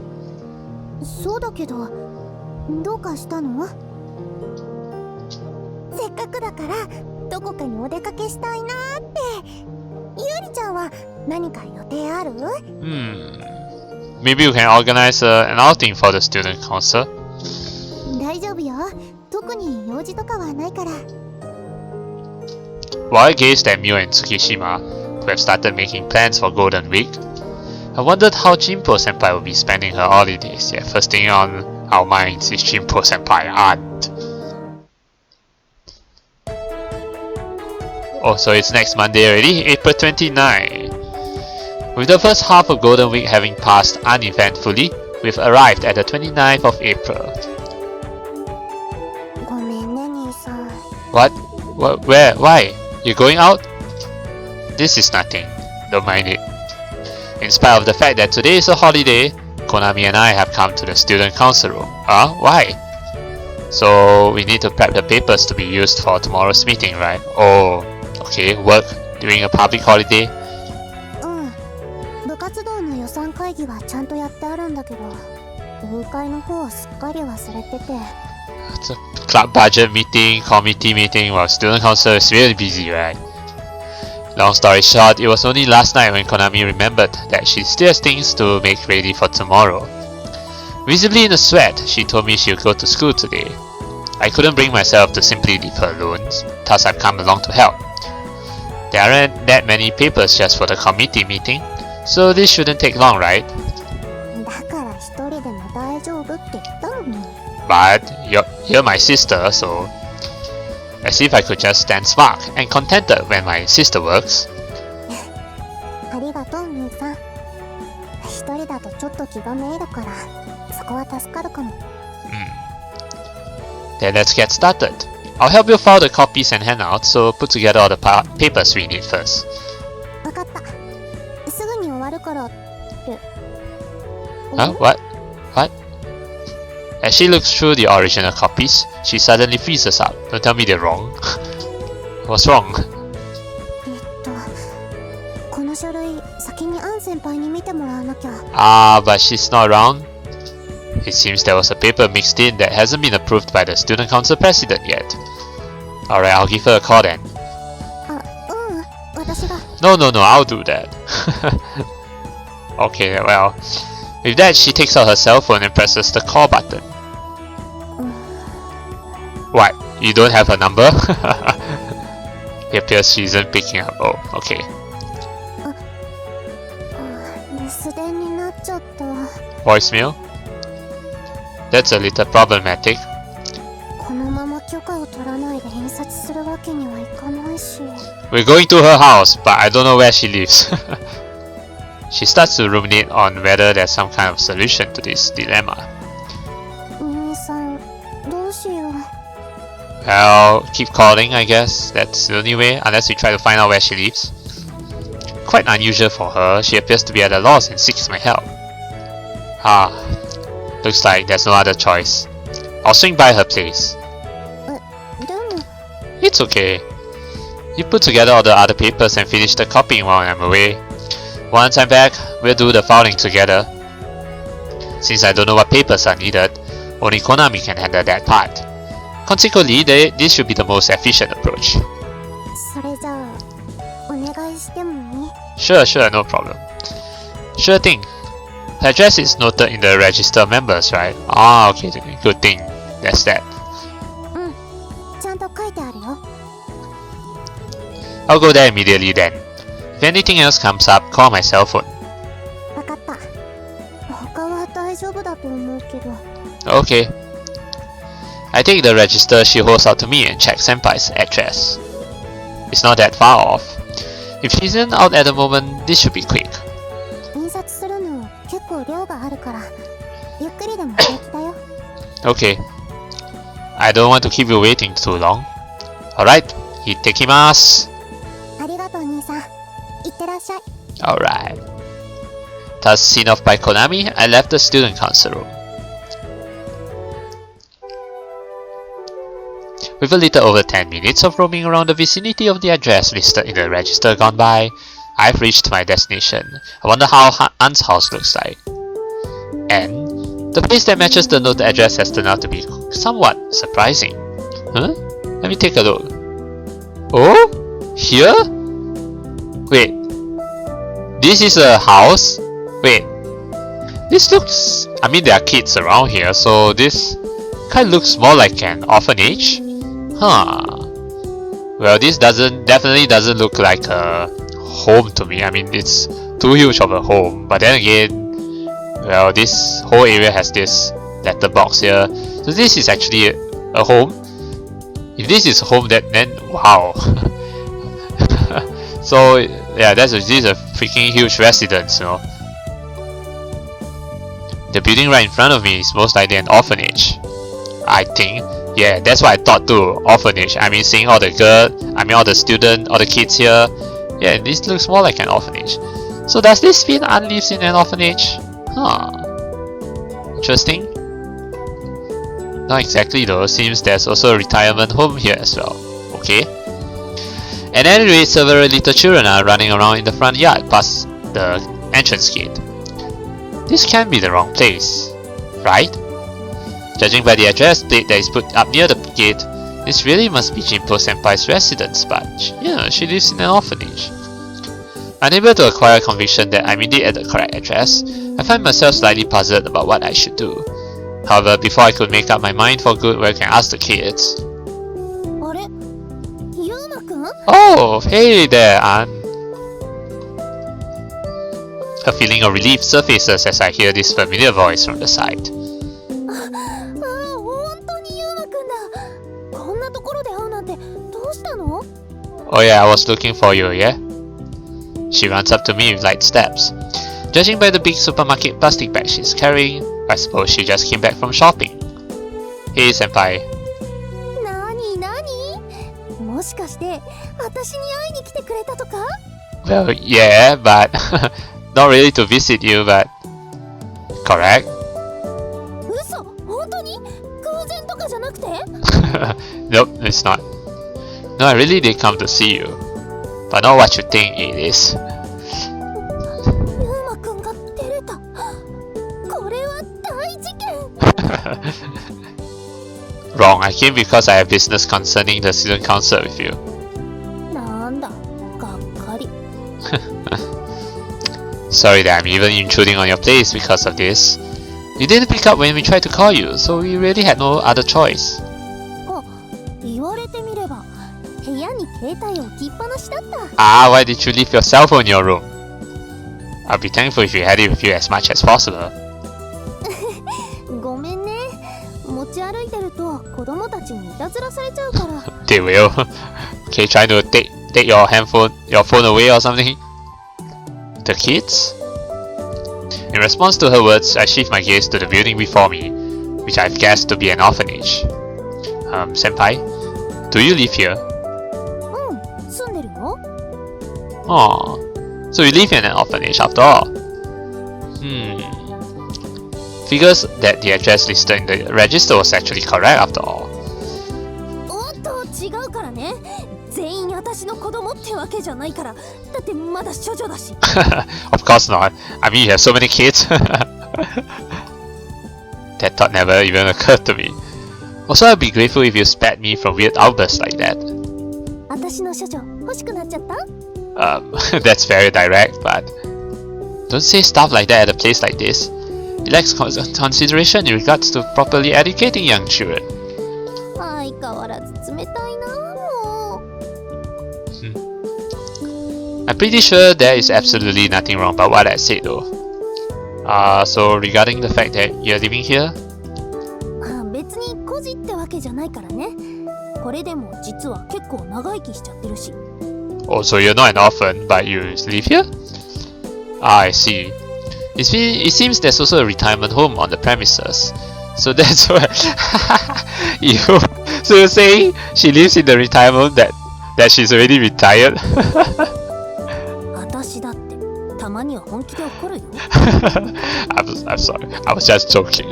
そうだけど、どうかしたの？っかくだからどこかにお出かけしたいなーって。ゆうりちゃんは何か予定ある？ Maybe you can organize an outing for the student council. 大丈夫よ。特に用事とかはないから。While I gazed at Mio and Tsukishima, who have started making plans for Golden Week, I wondered how Jinpo Senpai would be spending her holidays. Yeah, first thing on our minds is Jinpo Senpai aunt. Oh, so it's next Monday already, April 29. With the first half of Golden Week having passed uneventfully, we've arrived at the 29th of April. ごめんね、兄さん。 What? Where? Why? You're going out? This is nothing. Don't mind it. In spite of the fact that today is a holiday, Konami and I have come to the student council room. Why? So we need to prep the papers to be used for tomorrow's meeting, right? Oh, okay, work during a public holiday. 部活動の予算会議はちゃんとやってあるんだけど、委員会の方はすっかり忘れてて。It's a club budget meeting, committee meeting, while student council is really busy, right? Long story short, it was only last night when Konami remembered that she still has things to make ready for tomorrow. Visibly in a sweat, she told me she would go to school today. I couldn't bring myself to simply leave her alone, thus I've come along to help. There aren't that many papers just for the committee meeting, so this shouldn't take long, right? だから一人でも大丈夫って言ったのに。 But you're my sister, so as if I could just stand smug and contented when my sister works. ありがとう、兄さん。一人だとちょっと気がめいるから、そこは助かるかも。Then let's get started. I'll help you file the copies and handouts, so put together all the papers we need first. わかった。すぐに終わるからって。What? As she looks through the original copies, she suddenly freezes up. Don't tell me they're wrong. What's wrong? この書類、先にアン先輩に見てもらわなきゃ。But she's not around. It seems there was a paper mixed in that hasn't been approved by the student council president yet. Alright, I'll give her a call then. 私が。No, I'll do that. Okay, well, with that, she takes out her cell phone and presses the call button. What? You don't have her number? It appears she isn't picking up. Oh, okay. 留守電になっちゃった。 Voicemail? That's a little problematic. このまま許可を取らないで印刷するわけにはいかないし。 We're going to her house, but I don't know where she lives. She starts to ruminate on whether there's some kind of solution to this dilemma. 兄さん、どうしよう。 Well, keep calling, I guess. That's the only way, unless we try to find out where she lives. Quite unusual for her, she appears to be at a loss and seeks my help. Looks like there's no other choice. I'll swing by her place. でも。 It's okay. You put together all the other papers and finish the copying while I'm away. Once I'm back, we'll do the filing together. Since I don't know what papers are needed, only Konami can handle that part. Consequently, this should be the most efficient approach. それじゃあ、お願いしてもいい？ Sure, no problem. Sure thing. Her address is noted in the register of members, right? Okay, good thing. That's that. ちゃんと書いてあるよ。 I'll go there immediately then. If anything else comes up, call my cell phone. わかった。他は大丈夫だと思うけど。 Okay. I take the register she holds out to me and check Senpai's address. It's not that far off. If she isn't out at the moment, this should be quick. 印刷するの結構量があるから、ゆっくりでも平気だよ。Okay. I don't want to keep you waiting too long. Alright, ittekimasu. ありがとう兄さん。いってらっしゃい。 Alright. Thus seen off by Konami, I left the student council room. With a little over 10 minutes of roaming around the vicinity of the address listed in the register gone by, I've reached my destination. I wonder how Aunt's house looks like. And the place that matches the noted address has turned out to be somewhat surprising. Huh? Let me take a look. Oh? Here? Wait. This is a house? Wait. This looks... I mean, there are kids around here, so this kind of looks more like an orphanage. Huh. Well, this definitely doesn't look like a home to me. I mean, it's too huge of a home. But then again, well, this whole area has this letterbox here. So this is actually a home. If this is a home, then wow. So yeah, this is a freaking huge residence, you know. The building right in front of me is most likely an orphanage, I think. Yeah, that's what I thought too. Orphanage. I mean, seeing all the all the students, all the kids here. Yeah, this looks more like an orphanage. So does this mean Ann lives in an orphanage? Huh. Interesting. Not exactly though. Seems there's also a retirement home here as well. Okay. And anyway, several little children are running around in the front yard past the entrance gate. This can't be the wrong place, right? Judging by the address plate that is put up near the gate, this really must be Jinpo Senpai's residence, but yeah, she lives in an orphanage. Unable to acquire conviction that I'm indeed at the correct address, I find myself slightly puzzled about what I should do. However, before I could make up my mind for good, where I can ask the kids. Oh, hey there, Ann. A feeling of relief surfaces as I hear this familiar voice from the side. Oh yeah, I was looking for you, yeah? She runs up to me with light steps. Judging by the big supermarket plastic bag she's carrying, I suppose she just came back from shopping. Hey, senpai. Well, yeah, but not really to visit you, but correct? Nope, it's not. No, I really did come to see you, but not what you think it is. Wrong, I came because I have business concerning the student council with you. Sorry that I'm even intruding on your place because of this. You didn't pick up when we tried to call you, so we really had no other choice. Ah, why did you leave your cell phone in your room? I'll be thankful if you had it with you as much as possible. They will. Okay, trying to take your phone away or something? The kids? In response to her words, I shift my gaze to the building before me, which I've guessed to be an orphanage. Senpai, do you live here? Oh, so you live in an orphanage after all. Figures that the address listed in the register was actually correct after all. Of course not. I mean, you have so many kids. That thought never even occurred to me. Also, I'd be grateful if you spared me from weird outbursts like that. That's very direct, but don't say stuff like that at a place like this. It lacks consideration in regards to properly educating young children. I'm pretty sure there is absolutely nothing wrong about what I said though. So regarding the fact that you're living here? Oh, so you're not an orphan, but you live here? Ah, I see. It seems there's also a retirement home on the premises. So that's why... So you're saying she lives in the retirement that she's already retired? I'm sorry, I was just joking.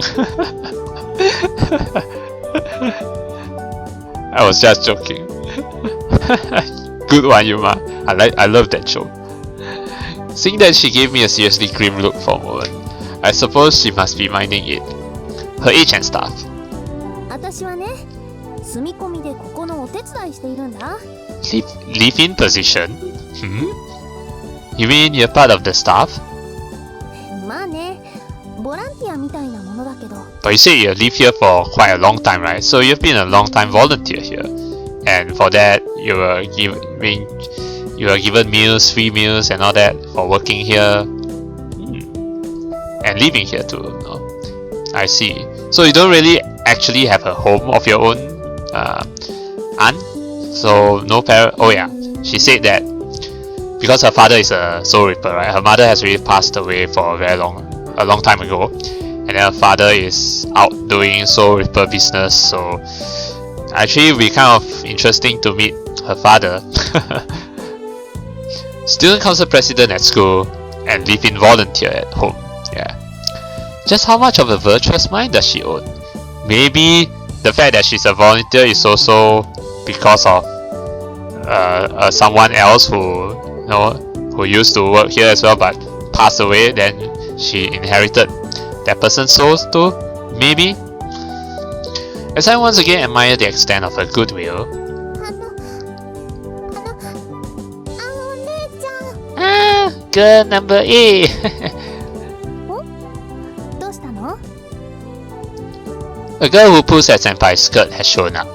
I was just joking. Good one, Yuma. I love that joke. Seeing that she gave me a seriously grim look for a moment, I suppose she must be minding it. Her age and stuff. 住み込みでここのお手伝いしているんだ。Live-in position? You mean you're part of the staff? まあね、ボランティアみたいなものだけど。But you say you live here for quite a long time, right? So you've been a long time volunteer here. And for that, you were given meals, free meals and all that for working here. And living here too. No? I see. So you don't really actually have a home of your own, aunt? So no parent. Oh yeah, she said that because her father is a soul reaper, right? Her mother has already passed away for a long time ago, and then her father is out doing soul reaper business. So actually, it'd be kind of interesting to meet her father. Student council president at school and live-in volunteer at home. Yeah. Just how much of a virtuous mind does she own? Maybe the fact that she's a volunteer is also because of someone else who used to work here as well but passed away. Then she inherited that person's soul too. Maybe. As I once again admire the extent of her goodwill. Girl number A. A girl who pulls at Senpai's skirt has shown up.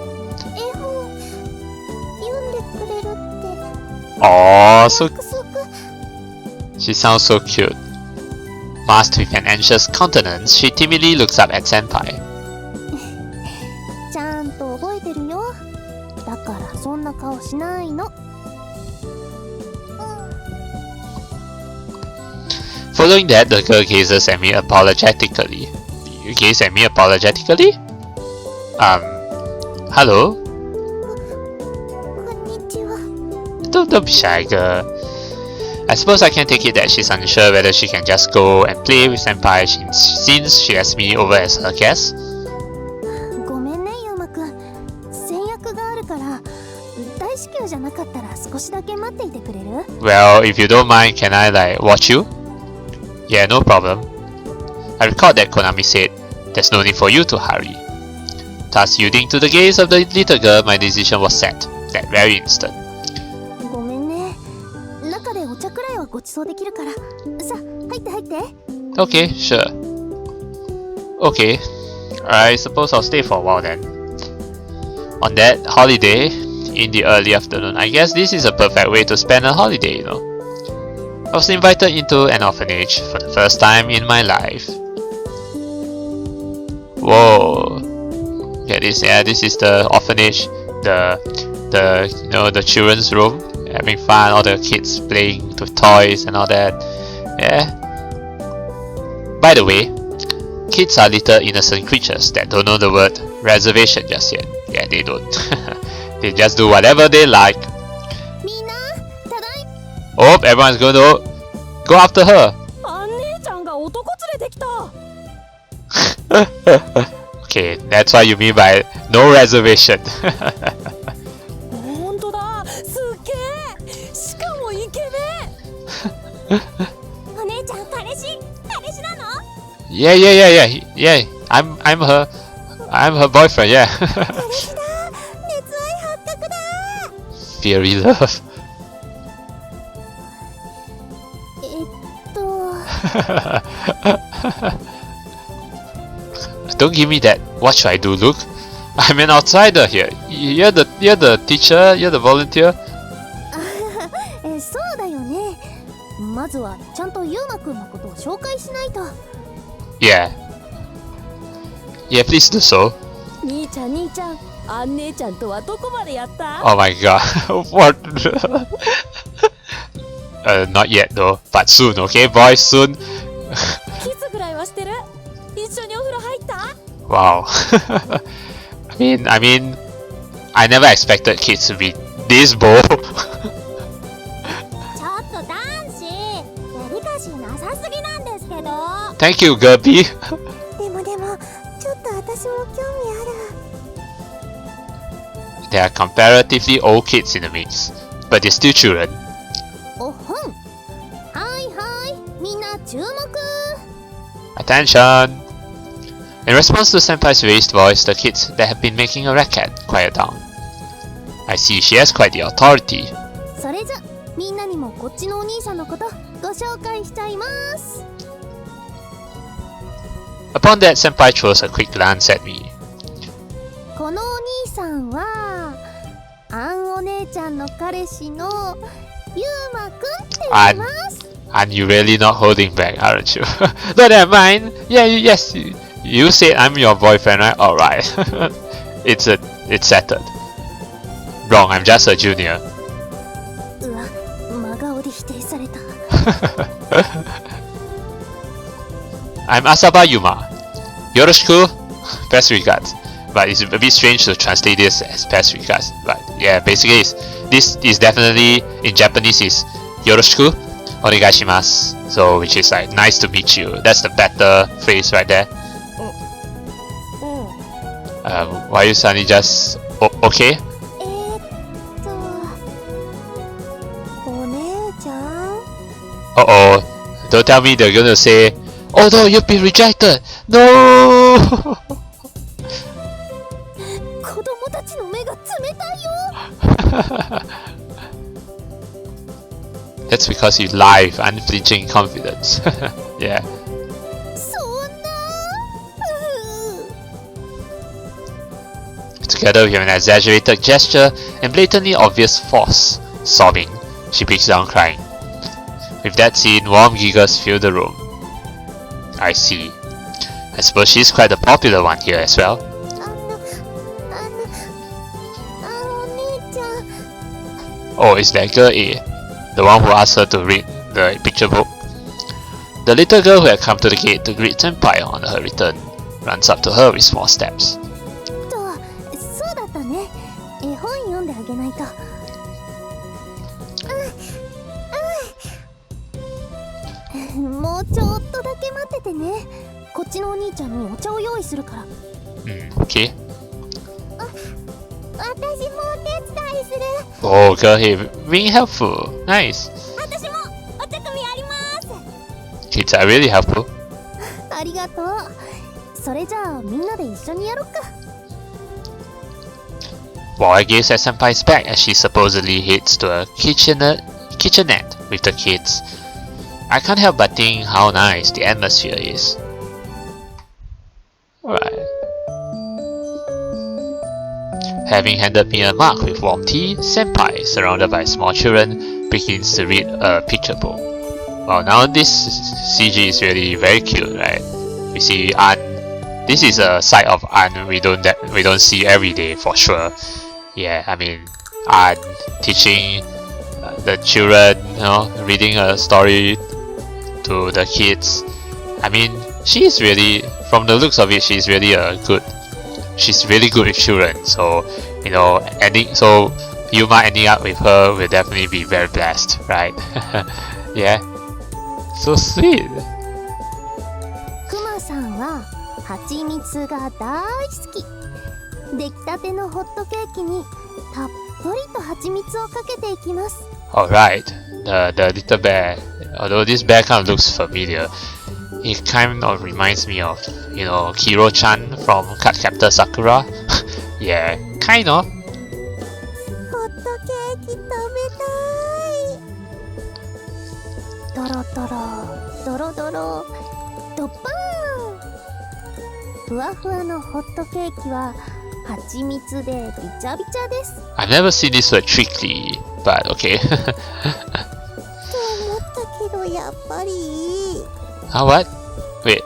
Aww, so she sounds so cute. Masked with an anxious countenance, she timidly looks up at Senpai. ちゃんと覚えてるよ。だからそんな顔しないの。Following that, the girl gazes at me apologetically. You gaze at me apologetically? Hello? Don't be shy, girl. I suppose I can take it that she's unsure whether she can just go and play with Senpai since she has me over as her guest. ごめんね、ユーマくん。先約があるから、大至急じゃなかったら少しだけ待っていてくれる？ Well, if you don't mind, can I watch you? Yeah, no problem. I recall that Konami said, "There's no need for you to hurry." Thus, yielding to the gaze of the little girl, my decision was set that very instant. ごめんね。中でお茶くらいはご馳走できるから。さ、入って入って。Okay, sure. Okay, I suppose I'll stay for a while then. On that holiday, in the early afternoon, I guess this is a perfect way to spend a holiday, you know. I was invited into an orphanage for the first time in my life. Whoa! Get this, yeah, this is the orphanage, the children's room, having fun, all the kids playing with toys and all that. Yeah. By the way, kids are little innocent creatures that don't know the word reservation just yet. Yeah, they don't. They just do whatever they like. Oh, everyone's going to go after her. Okay, that's what you mean by no reservation. Yeah. I'm her boyfriend. Yeah. Fiery love. Don't give me that. What should I do, Luke? I'm an outsider here. You're the teacher. You're the volunteer. そうだよね。まずはちゃんとユーマくんのことを紹介しないと。Yeah, please do so. 兄ちゃん、あん姉ちゃんとはどこまでやった？ Oh my god, what? Not yet though, but soon, okay, boys, soon. キスぐらいはしてる？一緒にお風呂入った？ Wow. I mean, I never expected kids to be this bold. ちょっと男子、デリカシーなさすぎなんですけど。Thank you, Gerby. でも、ちょっと私も興味ある。There are comparatively old kids in the mix, but they're still children. おほん。はい、みんな注目。Attention! In response to Senpai's raised voice, the kids that have been making a racket quiet down. I see she has quite the authority. それじゃみんなにもこっちのお兄さんのことご紹介しちゃいます。 Upon that, Senpai throws a quick glance at me. このお兄さんはアンお姉ちゃんの彼氏のユーマくんって言います。 And you really not holding back, aren't you? No, never mind. Yeah, yes, you said I'm your boyfriend, right? Alright. It's settled. Wrong, I'm just a junior. うわ、真顔で否定された。I'm Asaba Yuma. Yoroshiku, best regards. But it's a bit strange to translate this as best regards. But yeah, basically this is definitely in Japanese is Yoroshiku onegaishimasu. So which is like nice to meet you. That's the better phrase right there. Why you suddenly just okay? お姉ちゃん Uh-oh. Don't tell me they're gonna say, oh no, you've been rejected! No! 子供たちの目が冷たいよ。 That's because you lie with unflinching confidence. Yeah. そんな。Together with an exaggerated gesture and blatantly obvious force, sobbing, she breaks down crying. With that scene, warm giggles fill the room. I see. I suppose she's quite a popular one here as well. お姉ちゃん。 Oh, it's that girl A, the one who asked her to read the picture book. The little girl who had come to the gate to greet Senpai on her return runs up to her with small steps. そうだったね。絵本読んであげないと。もうちょっとだけ待っててね。こっちのお兄ちゃんにお茶を用意するから。Okay. 私もお手伝いする。 Oh, girl here, being helpful. Nice. 私もお茶組みあります。 Kids are really helpful. ありがとう。それじゃあみんなで一緒にやろっか。 While I gaze at Senpai's back as she supposedly heads to a kitchenette with the kids, I can't help but think how nice the atmosphere is. Alright. Having handed me a mug with warm tea, Senpai, surrounded by small children, begins to read a picture book. Well, now this CG is really very cute, right? We see Anne. This is a side of Anne we don't see every day for sure. Yeah, I mean, Anne teaching the children, you know, reading a story to the kids. I mean, she's really, from the looks of it, she's really good with children. So, you know, so Yuma ending up with her will definitely be very blessed, right? Yeah, so sweet. クマさんは蜂蜜が大好き。出来たてのホットケーキにたっぷりと蜂蜜をかけていきます。 Alright, the little bear. Although this bear kind of looks familiar, it kind of reminds me of, you know, Kiro-chan from Cardcaptor Sakura. Yeah, kind of. ホットケーキ食べたい。ドロドロ、ドロドロ、ドッパーン。ふわふわのホットケーキは蜂蜜でびちゃびちゃです。 I've never seen this word trickly, but okay. と思ったけどやっぱり。What? Wait.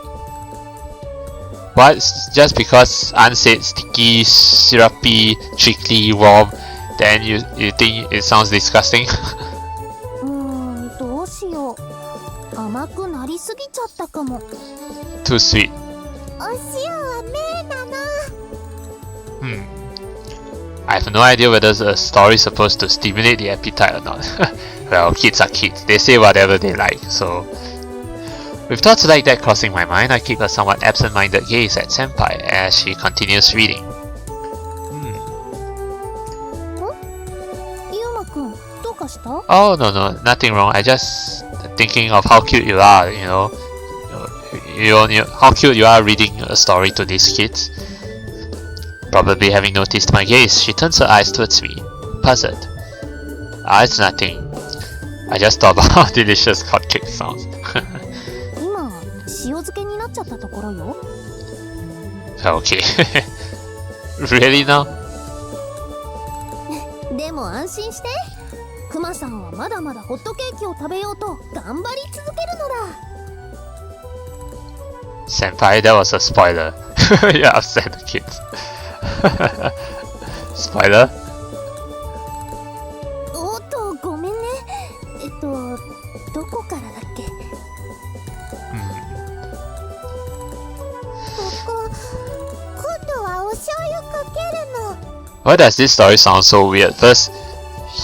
What? Just because Anne said sticky, syrupy, trickly, warm, then you think it sounds disgusting? どうしよう。甘くなりすぎちゃったかも。 Too sweet. お塩は目なの。I have no idea whether the story is supposed to stimulate the appetite or not. Well, kids are kids. They say whatever they like, so... With thoughts like that crossing my mind, I keep a somewhat absent-minded gaze at Senpai as she continues reading. ユウマくん、どうかした？ Oh, no, nothing wrong. I just thinking of how cute you are, you how cute you are reading a story to these kids. Probably having noticed my gaze, she turns her eyes towards me, puzzled. Ah, it's nothing. I just thought about how delicious hotcake sounds. 今塩漬けになっちゃったところよ。 Okay. Really now? でも安心して。クマさんはまだまだホットケーキを食べようと頑張り続けるのだ。 Senpai, that was a spoiler. You upset the kids. Spoiler? おっとごめんね。どこからだっけ。今度はお醤油かけるの。 Why does this story sound so weird? First,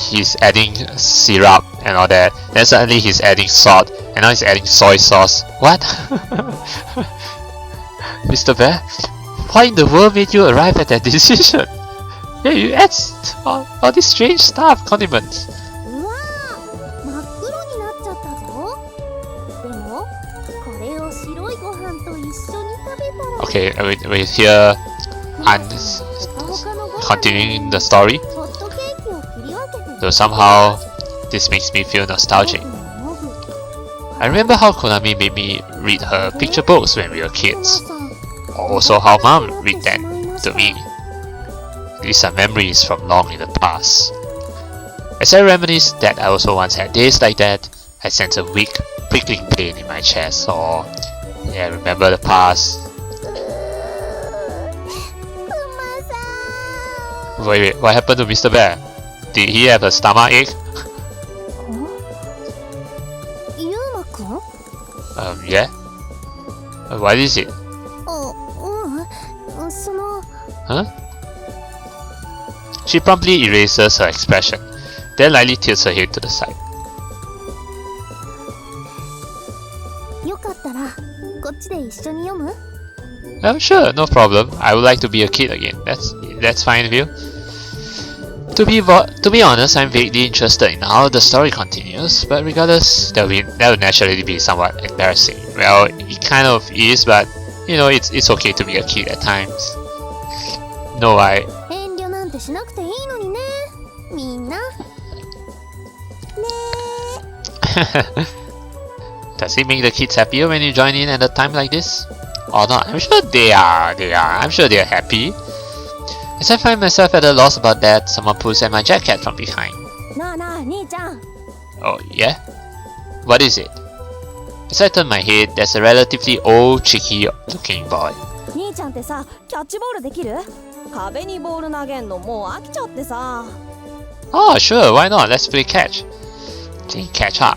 he's adding syrup and all that. Then suddenly he's adding salt, and now he's adding soy sauce. What? Mr. Bear, what in the world made you arrive at that decision? Yeah, you add all this strange stuff, condiments. うわー、真っ黒になっちゃったぞ。でもこれを白いご飯と一緒に食べたら。 Okay, we're here and continuing the story. ホットケーキを切り分けて。 Though somehow this makes me feel nostalgic. I remember how Konami made me read her picture books when we were kids. Also how mom read them to me. These are memories from long in the past. As I reminisce that I also once had days like that, I sense a weak, prickling pain in my chest. Or yeah, remember the past. Wait, what happened to Mr. Bear? Did he have a stomach ache? Yeah? What is it? Huh? She promptly erases her expression, then lightly tilts her head to the side. よかったらこっちで一緒に読む？ Sure, no problem. I would like to be a kid again. That's fine with you. To be honest, I'm vaguely interested in how the story continues, but regardless, that would naturally be somewhat embarrassing. Well, it kind of is, but you know, it's okay to be a kid at times. No, 遠慮なんてしなくていいのにね、みんな。ね。 Does it make the kids happier when you join in at a time like this? Or not? I'm sure they are. I'm sure they are happy. As I find myself at a loss about that, someone pulls at my jacket from behind. なあなあ、兄ちゃん。 Oh, yeah? What is it? As I turn my head, there's a relatively old, cheeky-looking boy. 兄ちゃんってさ、キャッチボールできる？壁にボール投げんのもう飽きちゃってさ。 Oh, sure, why not? Let's play catch. Playing catch, huh?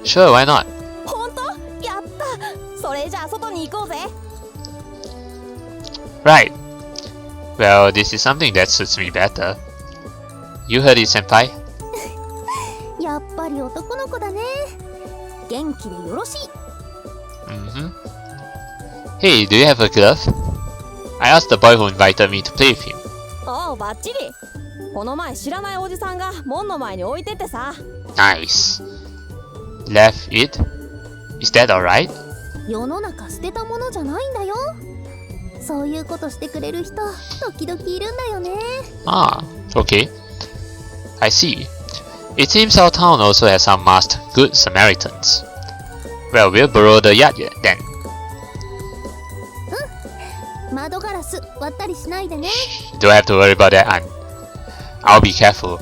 Sure, why not? ほんと？やった！それじゃあ外に行こうぜ。 Right. Well, this is something that suits me better. You heard it, senpai. やっぱり男の子だね。元気でよろしい。 Hey, do you have a glove? I asked the boy who invited me to play with him. おう、バッチリ。この前知らないおじさんが門の前に置いてってさ。 Nice. Left it? Is that alright? 世の中捨てたものじゃないんだよ。そういうことしてくれる人、時々いるんだよね。 Ah, okay. I see. It seems our town also has some masked good Samaritans. Well, we'll borrow the yacht then. 窓ガラス割ったりしないでね。 Don't have to worry about that, Aunt. I'll be careful.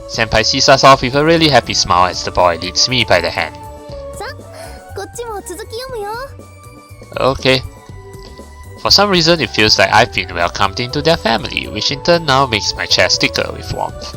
Senpai sees us off with a really happy smile as the boy leads me by the hand. さあ、こっちも続き読むよ。 Okay. For some reason, it feels like I've been welcomed into their family, which in turn now makes my chest tickle with warmth.